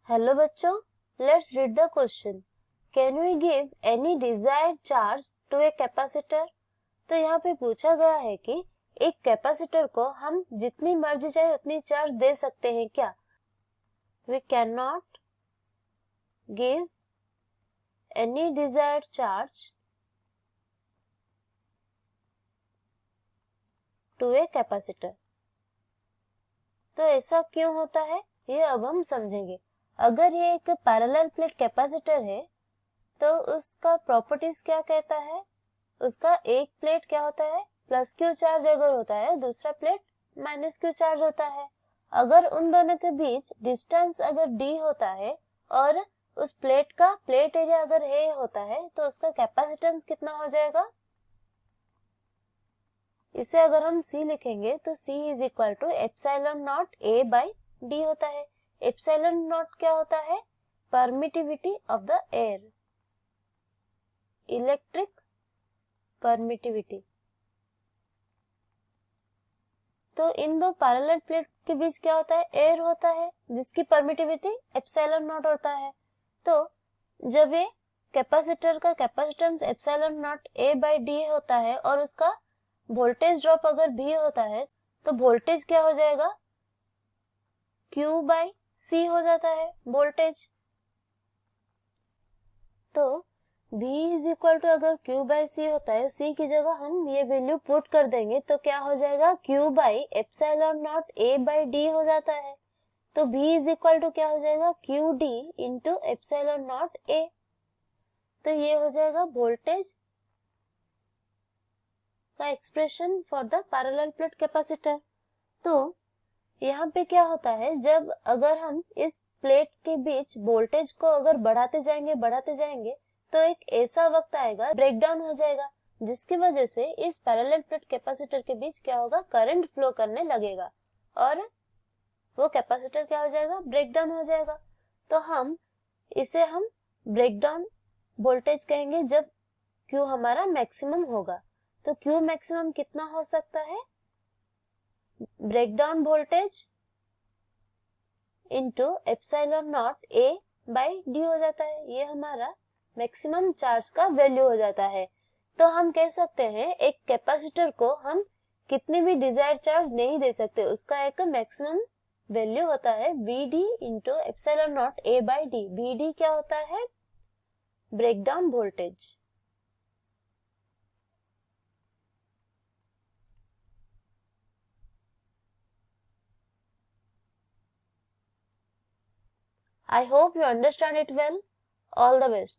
Hello बच्चों, let's read the question. Can we give any desired charge to a capacitor? तो यहाँ पे पूछा गया है कि एक कैपेसिटर को हम जितनी मर्जी चाहे उतनी चार्ज दे सकते हैं क्या? We can not give any desired charge to a capacitor. तो ऐसा क्यों होता है ये अब हम समझेंगे। अगर ये एक पैरेलल प्लेट कैपेसिटर है तो उसका प्रॉपर्टीज क्या कहता है? उसका एक प्लेट क्या होता है, प्लस क्यू चार्ज अगर होता है, दूसरा प्लेट माइनस क्यू चार्ज होता है। अगर उन दोनों के बीच डिस्टेंस अगर डी होता है और उस प्लेट का प्लेट एरिया अगर ए होता है तो उसका कैपेसिटेंस कितना हो जाएगा? इसे अगर हम C लिखेंगे तो C is equal to epsilon naught A by D होता है। एप्सिलॉन नॉट क्या होता है? Permittivity of the air, electric permittivity. तो इन दो पैरेलल प्लेट के बीच क्या होता है? एयर होता है जिसकी परमिटिविटी एप्सिलॉन नॉट होता है। तो जब ये कैपेसिटर का capacitance epsilon naught A by D होता है और उसका वोल्टेज ड्रॉप अगर भी होता है तो वोल्टेज क्या हो जाएगा? Q बाई C हो जाता है वोल्टेज। तो V इज इक्वल टू अगर Q बाई C होता है, C की जगह हम ये वैल्यू पुट कर देंगे तो क्या हो जाएगा? Q by epsilon naught A by D हो जाता है। तो V इज इक्वल टू क्या हो जाएगा? QD into epsilon naught A। तो ये हो जाएगा वोल्टेज का expression for the parallel plate capacitor. तो यहाँ पे क्या होता है, जब अगर हम इस प्लेट के बीच वोल्टेज को अगर बढ़ाते जाएंगे तो एक ऐसा वक्त आएगा, ब्रेकडाउन हो जाएगा, जिसकी वजह से इस पैरेलल प्लेट कैपेसिटर के बीच क्या होगा? करंट फ्लो करने लगेगा और वो कैपेसिटर क्या हो जाएगा? ब्रेकडाउन हो जाएगा। तो इसे हम ब्रेकडाउन वोल्टेज कहेंगे जब Q हमारा मैक्सिमम होगा। तो Q मैक्सिमम कितना हो सकता है? Breakdown voltage into epsilon naught A by D हो जाता है। ये हमारा मैक्सिमम चार्ज का वैल्यू हो जाता है। तो हम कह सकते हैं एक कैपेसिटर को हम कितनी भी डिजायर्ड चार्ज नहीं दे सकते, उसका एक मैक्सिमम वैल्यू होता है Vd into epsilon naught A by D. Vd क्या होता है? Breakdown voltage. I hope you understand it well. All the best.